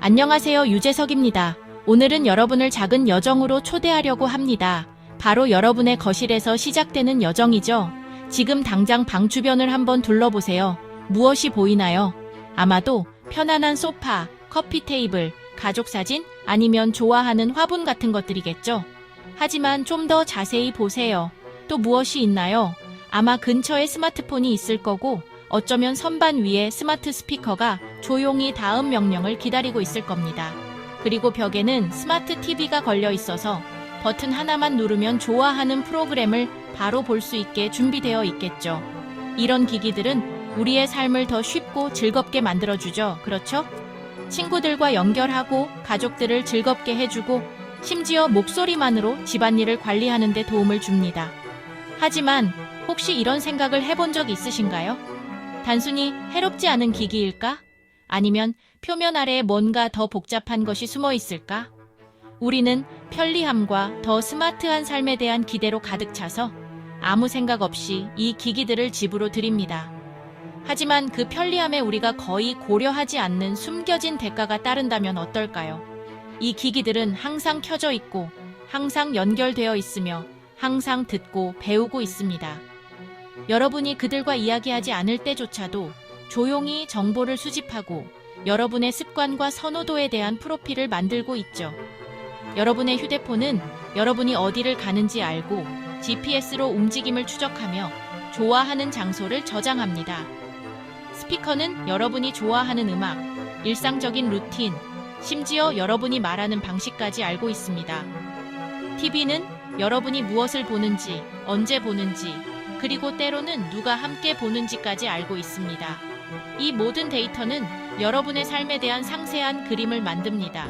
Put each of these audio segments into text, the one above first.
안녕하세요, 유재석입니다. 오늘은 여러분을 작은 여정으로 초대하려고 합니다. 바로 여러분의 거실에서 시작되는 여정이죠. 지금 당장 방 주변을 한번 둘러보세요. 무엇이 보이나요? 아마도 편안한 소파, 커피 테이블, 가족 사진, 아니면 좋아하는 화분 같은 것들이겠죠. 하지만 좀 더 자세히 보세요. 또 무엇이 있나요? 아마 근처에 스마트폰이 있을 거고, 어쩌면 선반 위에 스마트 스피커가 조용히 다음 명령을 기다리고 있을 겁니다. 그리고 벽에는 스마트 TV가 걸려 있어서 버튼 하나만 누르면 좋아하는 프로그램을 바로 볼 수 있게 준비되어 있겠죠. 이런 기기들은 우리의 삶을 더 쉽고 즐겁게 만들어주죠. 그렇죠? 친구들과 연결하고 가족들을 즐겁게 해주고 심지어 목소리만으로 집안일을 관리하는 데 도움을 줍니다. 하지만 혹시 이런 생각을 해본 적 있으신가요? 단순히 해롭지 않은 기기일까? 아니면 표면 아래에 뭔가 더 복잡한 것이 숨어 있을까? 우리는 편리함과 더 스마트한 삶에 대한 기대로 가득 차서 아무 생각 없이 이 기기들을 집으로 들입니다. 하지만 그 편리함에 우리가 거의 고려하지 않는 숨겨진 대가가 따른다면 어떨까요? 이 기기들은 항상 켜져 있고, 항상 연결되어 있으며, 항상 듣고 배우고 있습니다. 여러분이 그들과 이야기하지 않을 때조차도 조용히 정보를 수집하고 여러분의 습관과 선호도에 대한 프로필을 만들고 있죠. 여러분의 휴대폰은 여러분이 어디를 가는지 알고 GPS로 움직임을 추적하며 좋아하는 장소를 저장합니다. 스피커는 여러분이 좋아하는 음악, 일상적인 루틴, 심지어 여러분이 말하는 방식까지 알고 있습니다. TV는 여러분이 무엇을 보는지, 언제 보는지, 그리고 때로는 누가 함께 보는지까지 알고 있습니다. 이 모든 데이터는 여러분의 삶에 대한 상세한 그림을 만듭니다.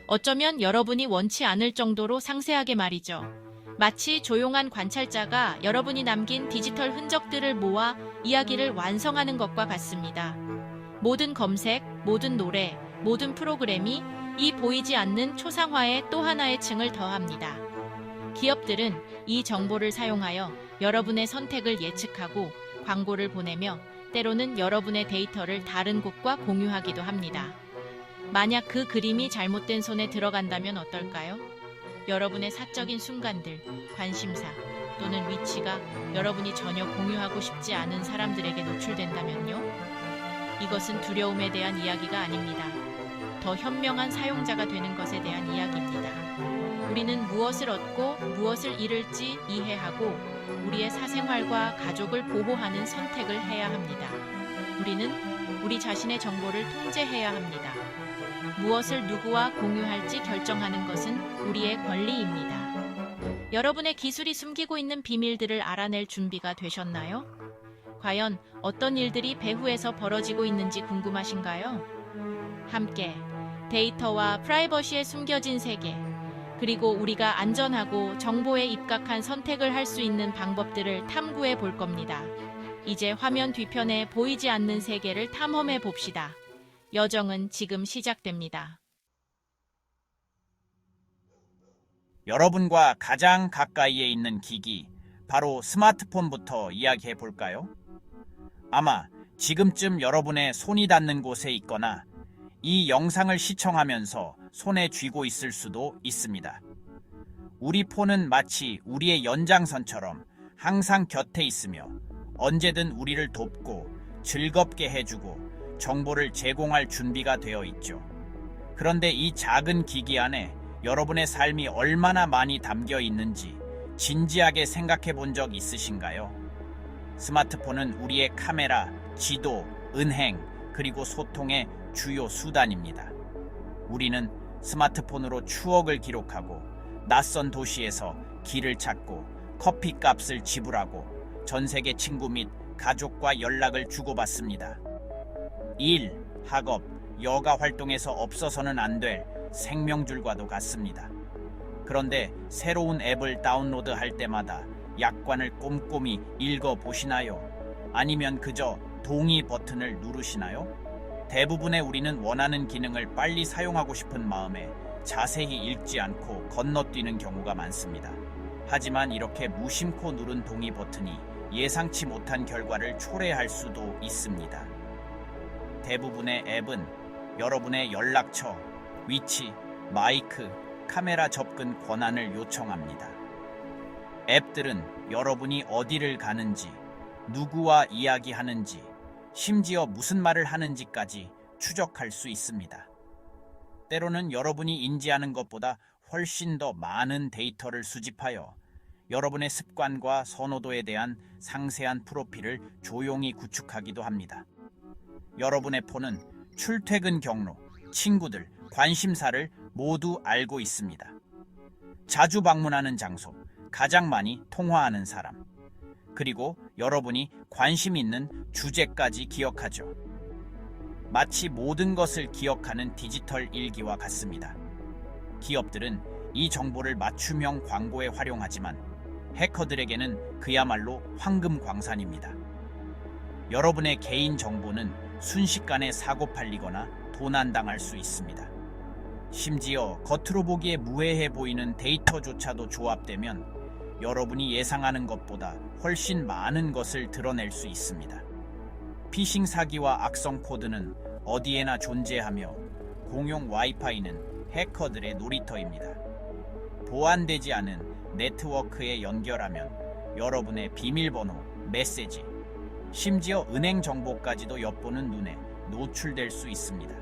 어쩌면 여러분이 원치 않을 정도로 상세하게 말이죠. 마치 조용한 관찰자가 여러분이 남긴 디지털 흔적들을 모아 이야기를 완성하는 것과 같습니다. 모든 검색, 모든 노래, 모든 프로그램이 이 보이지 않는 초상화에 또 하나의 층을 더합니다. 기업들은 이 정보를 사용하여 여러분의 선택을 예측하고 광고를 보내며 때로는 여러분의 데이터를 다른 곳과 공유하기도 합니다. 만약 그 그림이 잘못된 손에 들어간다면 어떨까요? 여러분의 사적인 순간들, 관심사 또는 위치가 여러분이 전혀 공유하고 싶지 않은 사람들에게 노출된다면요? 이것은 두려움에 대한 이야기가 아닙니다. 더 현명한 사용자가 되는 것에 대한 이야기입니다. 우리는 무엇을 얻고 무엇을 잃을지 이해하고 우리의 사생활과 가족을 보호하는 선택을 해야 합니다. 우리는 우리 자신의 정보를 통제해야 합니다. 무엇을 누구와 공유할지 결정하는 것은 우리의 권리입니다. 여러분의 기술이 숨기고 있는 비밀들을 알아낼 준비가 되셨나요? 과연 어떤 일들이 배후에서 벌어지고 있는지 궁금하신가요? 함께 데이터와 프라이버시의 숨겨진 세계, 그리고 우리가 안전하고 정보에 입각한 선택을 할 수 있는 방법들을 탐구해 볼 겁니다. 이제 화면 뒤편에 보이지 않는 세계를 탐험해 봅시다. 여정은 지금 시작됩니다. 여러분과 가장 가까이에 있는 기기, 바로 스마트폰부터 이야기해 볼까요? 아마 지금쯤 여러분의 손이 닿는 곳에 있거나 이 영상을 시청하면서 손에 쥐고 있을 수도 있습니다. 우리 폰은 마치 우리의 연장선처럼 항상 곁에 있으며 언제든 우리를 돕고 즐겁게 해주고 정보를 제공할 준비가 되어 있죠. 그런데 이 작은 기기 안에 여러분의 삶이 얼마나 많이 담겨 있는지 진지하게 생각해 본 적 있으신가요? 스마트폰은 우리의 카메라, 지도, 은행, 그리고 소통의 주요 수단입니다. 우리는 스마트폰으로 추억을 기록하고 낯선 도시에서 길을 찾고 커피값을 지불하고 전 세계 친구 및 가족과 연락을 주고받습니다. 일, 학업, 여가 활동에서 없어서는 안 될 생명줄과도 같습니다. 그런데 새로운 앱을 다운로드할 때마다 약관을 꼼꼼히 읽어보시나요? 아니면 그저 동의 버튼을 누르시나요? 대부분의 우리는 원하는 기능을 빨리 사용하고 싶은 마음에 자세히 읽지 않고 건너뛰는 경우가 많습니다. 하지만 이렇게 무심코 누른 동의 버튼이 예상치 못한 결과를 초래할 수도 있습니다. 대부분의 앱은 여러분의 연락처, 위치, 마이크, 카메라 접근 권한을 요청합니다. 앱들은 여러분이 어디를 가는지, 누구와 이야기하는지, 심지어 무슨 말을 하는지까지 추적할 수 있습니다. 때로는 여러분이 인지하는 것보다 훨씬 더 많은 데이터를 수집하여 여러분의 습관과 선호도에 대한 상세한 프로필을 조용히 구축하기도 합니다. 여러분의 폰은 출퇴근 경로, 친구들, 관심사를 모두 알고 있습니다. 자주 방문하는 장소, 가장 많이 통화하는 사람, 그리고 여러분이 관심 있는 주제까지 기억하죠. 마치 모든 것을 기억하는 디지털 일기와 같습니다. 기업들은 이 정보를 맞춤형 광고에 활용하지만 해커들에게는 그야말로 황금 광산입니다. 여러분의 개인 정보는 순식간에 사고 팔리거나 도난당할 수 있습니다. 심지어 겉으로 보기에 무해해 보이는 데이터조차도 조합되면 여러분이 예상하는 것보다 훨씬 많은 것을 드러낼 수 있습니다. 피싱 사기와 악성 코드는 어디에나 존재하며 공용 와이파이는 해커들의 놀이터입니다. 보안되지 않은 네트워크에 연결하면 여러분의 비밀번호, 메시지, 심지어 은행 정보까지도 엿보는 눈에 노출될 수 있습니다.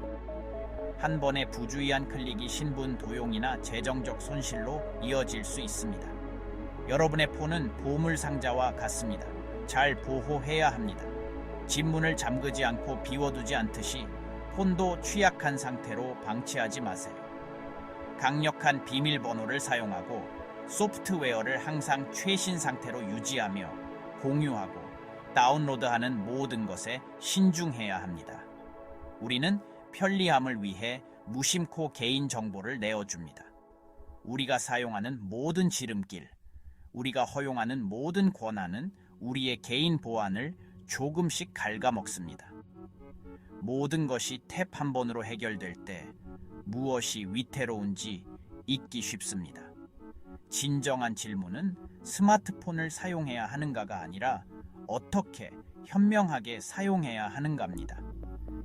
한 번의 부주의한 클릭이 신분 도용이나 재정적 손실로 이어질 수 있습니다. 여러분의 폰은 보물 상자와 같습니다. 잘 보호해야 합니다. 집문을 잠그지 않고 비워두지 않듯이 폰도 취약한 상태로 방치하지 마세요. 강력한 비밀번호를 사용하고 소프트웨어를 항상 최신 상태로 유지하며 공유하고 다운로드하는 모든 것에 신중해야 합니다. 우리는 편리함을 위해 무심코 개인 정보를 내어줍니다. 우리가 사용하는 모든 지름길, 우리가 허용하는 모든 권한은 우리의 개인 보안을 조금씩 갉아먹습니다. 모든 것이 탭 한 번으로 해결될 때 무엇이 위태로운지 잊기 쉽습니다. 진정한 질문은 스마트폰을 사용해야 하는가가 아니라 어떻게 현명하게 사용해야 하는가입니다.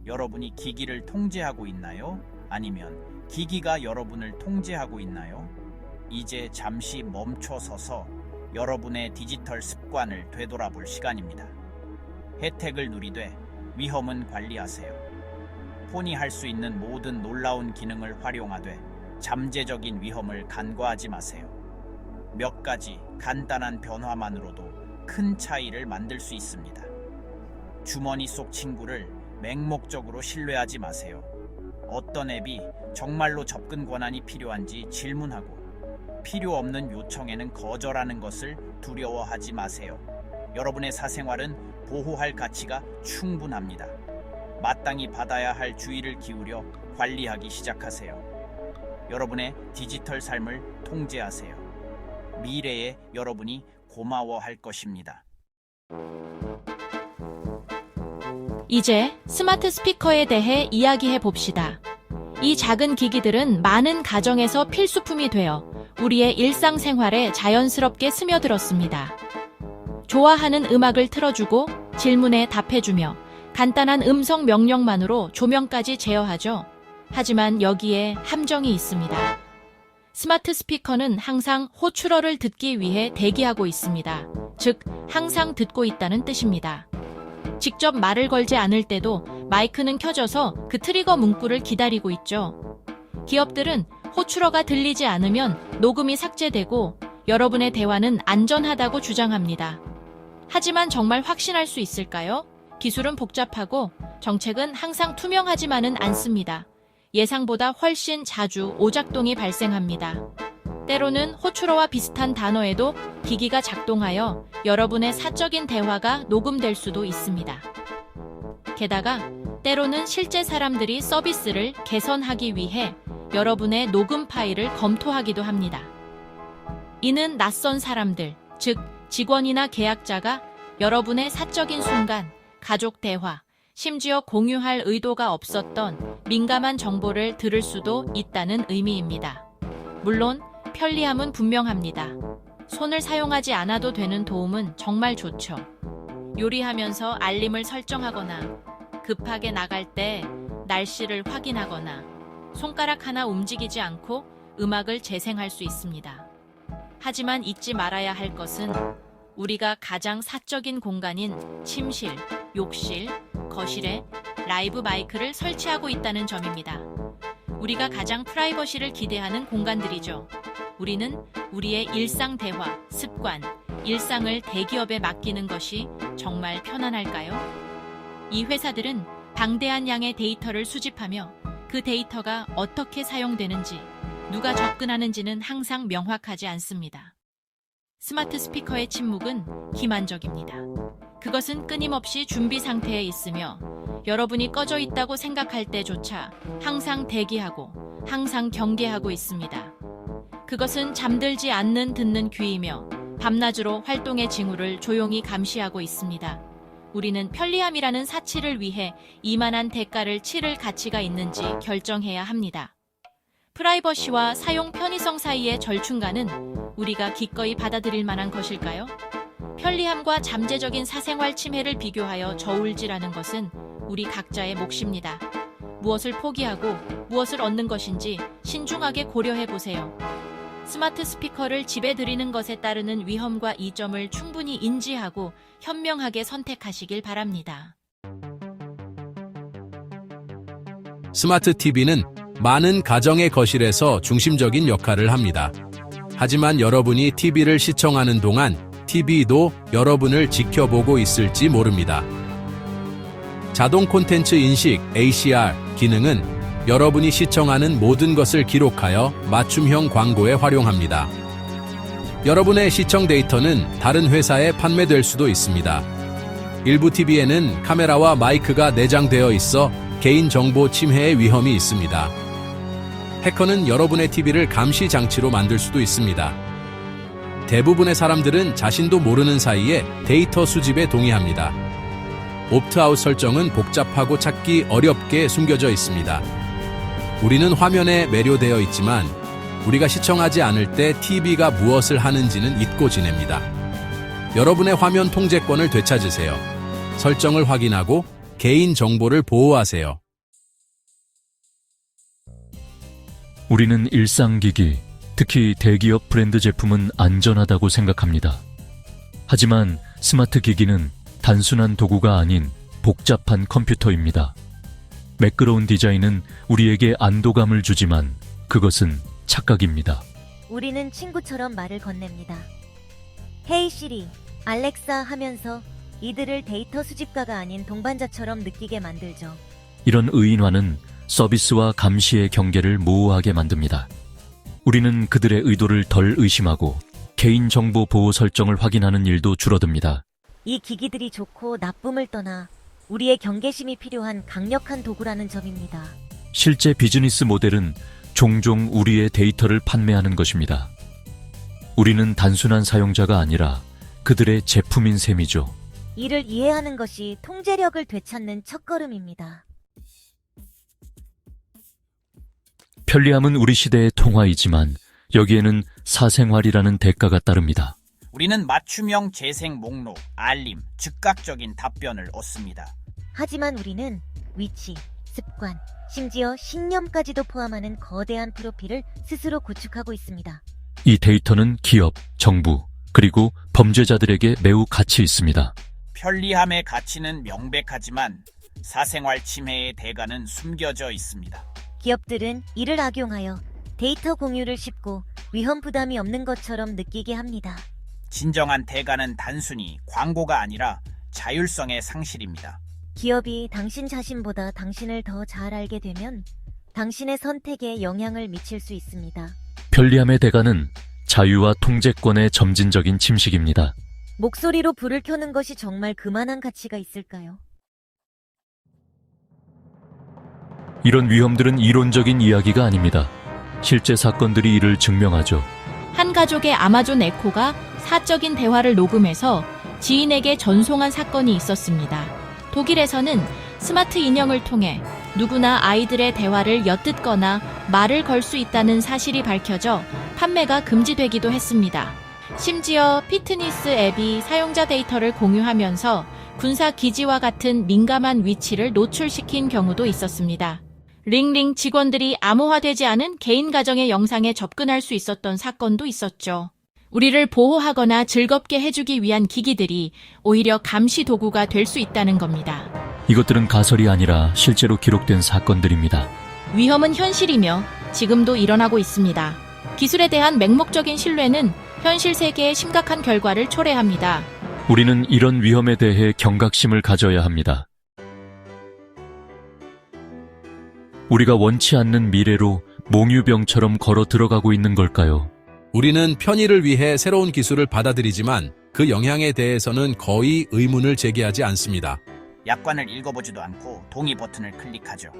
여러분이 기기를 통제하고 있나요? 아니면 기기가 여러분을 통제하고 있나요? 이제 잠시 멈춰서서 여러분의 디지털 습관을 되돌아볼 시간입니다. 혜택을 누리되 위험은 관리하세요. 폰이 할 수 있는 모든 놀라운 기능을 활용하되 잠재적인 위험을 간과하지 마세요. 몇 가지 간단한 변화만으로도 큰 차이를 만들 수 있습니다. 주머니 속 친구를 맹목적으로 신뢰하지 마세요. 어떤 앱이 정말로 접근 권한이 필요한지 질문하고 필요 없는 요청에는 거절하는 것을 두려워하지 마세요. 여러분의 사생활은 보호할 가치가 충분합니다. 마땅히 받아야 할 주의를 기울여 관리하기 시작하세요. 여러분의 디지털 삶을 통제하세요. 미래의 여러분이 고마워할 것입니다. 이제 스마트 스피커에 대해 이야기해 봅시다. 이 작은 기기들은 많은 가정에서 필수품이 되어 우리의 일상생활에 자연스럽게 스며들었습니다. 좋아하는 음악을 틀어주고 질문에 답해주며 간단한 음성 명령만으로 조명까지 제어하죠. 하지만 여기에 함정이 있습니다. 스마트 스피커는 항상 호출어를 듣기 위해 대기하고 있습니다. 즉, 항상 듣고 있다는 뜻입니다. 직접 말을 걸지 않을 때도 마이크는 켜져서 그 트리거 문구를 기다리고 있죠. 기업들은 호출어가 들리지 않으면 녹음이 삭제되고 여러분의 대화는 안전하다고 주장합니다. 하지만 정말 확신할 수 있을까요? 기술은 복잡하고 정책은 항상 투명하지만은 않습니다. 예상보다 훨씬 자주 오작동이 발생합니다. 때로는 호출어와 비슷한 단어에도 기기가 작동하여 여러분의 사적인 대화가 녹음될 수도 있습니다. 게다가 때로는 실제 사람들이 서비스를 개선하기 위해 여러분의 녹음 파일을 검토하기도 합니다. 이는 낯선 사람들, 즉 직원이나 계약자가 여러분의 사적인 순간, 가족 대화, 심지어 공유할 의도가 없었던 민감한 정보를 들을 수도 있다는 의미입니다. 물론 편리함은 분명합니다. 손을 사용하지 않아도 되는 도움은 정말 좋죠. 요리하면서 알림을 설정하거나 급하게 나갈 때 날씨를 확인하거나 손가락 하나 움직이지 않고 음악을 재생할 수 있습니다. 하지만 잊지 말아야 할 것은 우리가 가장 사적인 공간인 침실, 욕실, 거실에 라이브 마이크를 설치하고 있다는 점입니다. 우리가 가장 프라이버시를 기대하는 공간들이죠. 우리는 우리의 일상 대화, 습관, 일상을 대기업에 맡기는 것이 정말 편안할까요? 이 회사들은 방대한 양의 데이터를 수집하며 그 데이터가 어떻게 사용되는지, 누가 접근하는지는 항상 명확하지 않습니다. 스마트 스피커의 침묵은 기만적입니다. 그것은 끊임없이 준비 상태에 있으며 여러분이 꺼져 있다고 생각할 때조차 항상 대기하고 항상 경계하고 있습니다. 그것은 잠들지 않는 듣는 귀이며 밤낮으로 활동의 징후를 조용히 감시하고 있습니다. 우리는 편리함이라는 사치를 위해 이만한 대가를 치를 가치가 있는지 결정해야 합니다. 프라이버시와 사용 편의성 사이의 절충간은 우리가 기꺼이 받아들일 만한 것일까요? 편리함과 잠재적인 사생활 침해를 비교하여 저울질하는 것은 우리 각자의 몫입니다. 무엇을 포기하고 무엇을 얻는 것인지 신중하게 고려해 보세요. 스마트 스피커를 집에 들이는 것에 따르는 위험과 이점을 충분히 인지하고 현명하게 선택하시길 바랍니다. 스마트 TV는 많은 가정의 거실에서 중심적인 역할을 합니다. 하지만 여러분이 TV를 시청하는 동안 TV도 여러분을 지켜보고 있을지 모릅니다. 자동 콘텐츠 인식 ACR 기능은 여러분이 시청하는 모든 것을 기록하여 맞춤형 광고에 활용합니다. 여러분의 시청 데이터는 다른 회사에 판매될 수도 있습니다. 일부 TV에는 카메라와 마이크가 내장되어 있어 개인정보 침해의 위험이 있습니다. 해커는 여러분의 TV를 감시 장치로 만들 수도 있습니다. 대부분의 사람들은 자신도 모르는 사이에 데이터 수집에 동의합니다. 옵트아웃 설정은 복잡하고 찾기 어렵게 숨겨져 있습니다. 우리는 화면에 매료되어 있지만 우리가 시청하지 않을 때 TV가 무엇을 하는지는 잊고 지냅니다. 여러분의 화면 통제권을 되찾으세요. 설정을 확인하고 개인 정보를 보호하세요. 우리는 일상기기, 특히 대기업 브랜드 제품은 안전하다고 생각합니다. 하지만 스마트 기기는 단순한 도구가 아닌 복잡한 컴퓨터입니다. 매끄러운 디자인은 우리에게 안도감을 주지만 그것은 착각입니다. 우리는 친구처럼 말을 건넵니다. 헤이 시리, 알렉사 하면서 이들을 데이터 수집가가 아닌 동반자처럼 느끼게 만들죠. 이런 의인화는 서비스와 감시의 경계를 모호하게 만듭니다. 우리는 그들의 의도를 덜 의심하고 개인정보 보호 설정을 확인하는 일도 줄어듭니다. 이 기기들이 좋고 나쁨을 떠나 우리의 경계심이 필요한 강력한 도구라는 점입니다. 실제 비즈니스 모델은 종종 우리의 데이터를 판매하는 것입니다. 우리는 단순한 사용자가 아니라 그들의 제품인 셈이죠. 이를 이해하는 것이 통제력을 되찾는 첫걸음입니다. 편리함은 우리 시대의 통화이지만 여기에는 사생활이라는 대가가 따릅니다. 우리는 맞춤형 재생 목록, 알림, 즉각적인 답변을 얻습니다. 하지만 우리는 위치, 습관, 심지어 신념까지도 포함하는 거대한 프로필을 스스로 구축하고 있습니다. 이 데이터는 기업, 정부, 그리고 범죄자들에게 매우 가치 있습니다. 편리함의 가치는 명백하지만 사생활 침해의 대가는 숨겨져 있습니다. 기업들은 이를 악용하여 데이터 공유를 쉽고 위험 부담이 없는 것처럼 느끼게 합니다. 진정한 대가는 단순히 광고가 아니라 자율성의 상실입니다. 기업이 당신 자신보다 당신을 더 잘 알게 되면 당신의 선택에 영향을 미칠 수 있습니다. 편리함의 대가는 자유와 통제권의 점진적인 침식입니다. 목소리로 불을 켜는 것이 정말 그만한 가치가 있을까요? 이런 위험들은 이론적인 이야기가 아닙니다. 실제 사건들이 이를 증명하죠. 한 가족의 아마존 에코가 사적인 대화를 녹음해서 지인에게 전송한 사건이 있었습니다. 독일에서는 스마트 인형을 통해 누구나 아이들의 대화를 엿듣거나 말을 걸 수 있다는 사실이 밝혀져 판매가 금지되기도 했습니다. 심지어 피트니스 앱이 사용자 데이터를 공유하면서 군사 기지와 같은 민감한 위치를 노출시킨 경우도 있었습니다. 링링 직원들이 암호화되지 않은 개인 가정의 영상에 접근할 수 있었던 사건도 있었죠. 우리를 보호하거나 즐겁게 해주기 위한 기기들이 오히려 감시 도구가 될 수 있다는 겁니다. 이것들은 가설이 아니라 실제로 기록된 사건들입니다. 위험은 현실이며 지금도 일어나고 있습니다. 기술에 대한 맹목적인 신뢰는 현실 세계에 심각한 결과를 초래합니다. 우리는 이런 위험에 대해 경각심을 가져야 합니다. 우리가 원치 않는 미래로 몽유병처럼 걸어 들어가고 있는 걸까요? 우리는 편의를 위해 새로운 기술을 받아들이지만 그 영향에 대해서는 거의 의문을 제기하지 않습니다. 약관을 읽어보지도 않고 동의 버튼을 클릭하죠.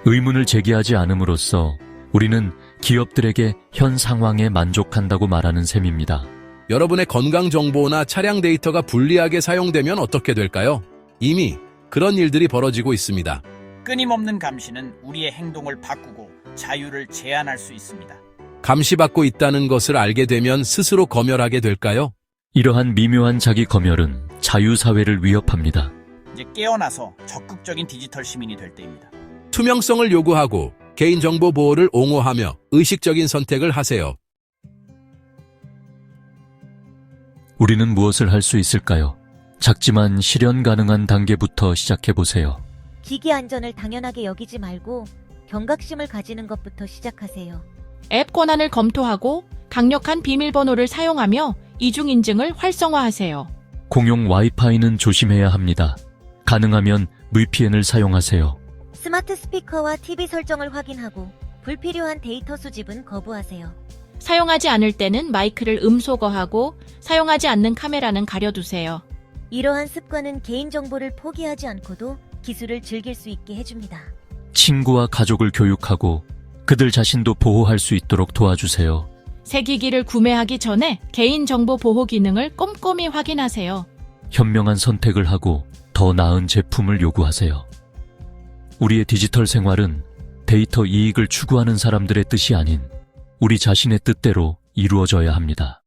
의문을 제기하지 않음으로써 우리는 기업들에게 현 상황에 만족한다고 말하는 셈입니다. 여러분의 건강 정보나 차량 데이터가 불리하게 사용되면 어떻게 될까요? 이미 그런 일들이 벌어지고 있습니다. 끊임없는 감시는 우리의 행동을 바꾸고 자유를 제한할 수 있습니다. 감시받고 있다는 것을 알게 되면 스스로 검열하게 될까요? 이러한 미묘한 자기 검열은 자유사회를 위협합니다. 이제 깨어나서 적극적인 디지털 시민이 될 때입니다. 투명성을 요구하고 개인정보 보호를 옹호하며 의식적인 선택을 하세요. 우리는 무엇을 할 수 있을까요? 작지만 실현 가능한 단계부터 시작해보세요. 기기 안전을 당연하게 여기지 말고 경각심을 가지는 것부터 시작하세요. 앱 권한을 검토하고 강력한 비밀번호를 사용하며 이중인증을 활성화하세요. 공용 와이파이는 조심해야 합니다. 가능하면 VPN을 사용하세요. 스마트 스피커와 TV 설정을 확인하고 불필요한 데이터 수집은 거부하세요. 사용하지 않을 때는 마이크를 음소거하고 사용하지 않는 카메라는 가려두세요. 이러한 습관은 개인정보를 포기하지 않고도 기술을 즐길 수 있게 해줍니다. 친구와 가족을 교육하고 그들 자신도 보호할 수 있도록 도와주세요. 새 기기를 구매하기 전에 개인정보 보호 기능을 꼼꼼히 확인하세요. 현명한 선택을 하고 더 나은 제품을 요구하세요. 우리의 디지털 생활은 데이터 이익을 추구하는 사람들의 뜻이 아닌 우리 자신의 뜻대로 이루어져야 합니다.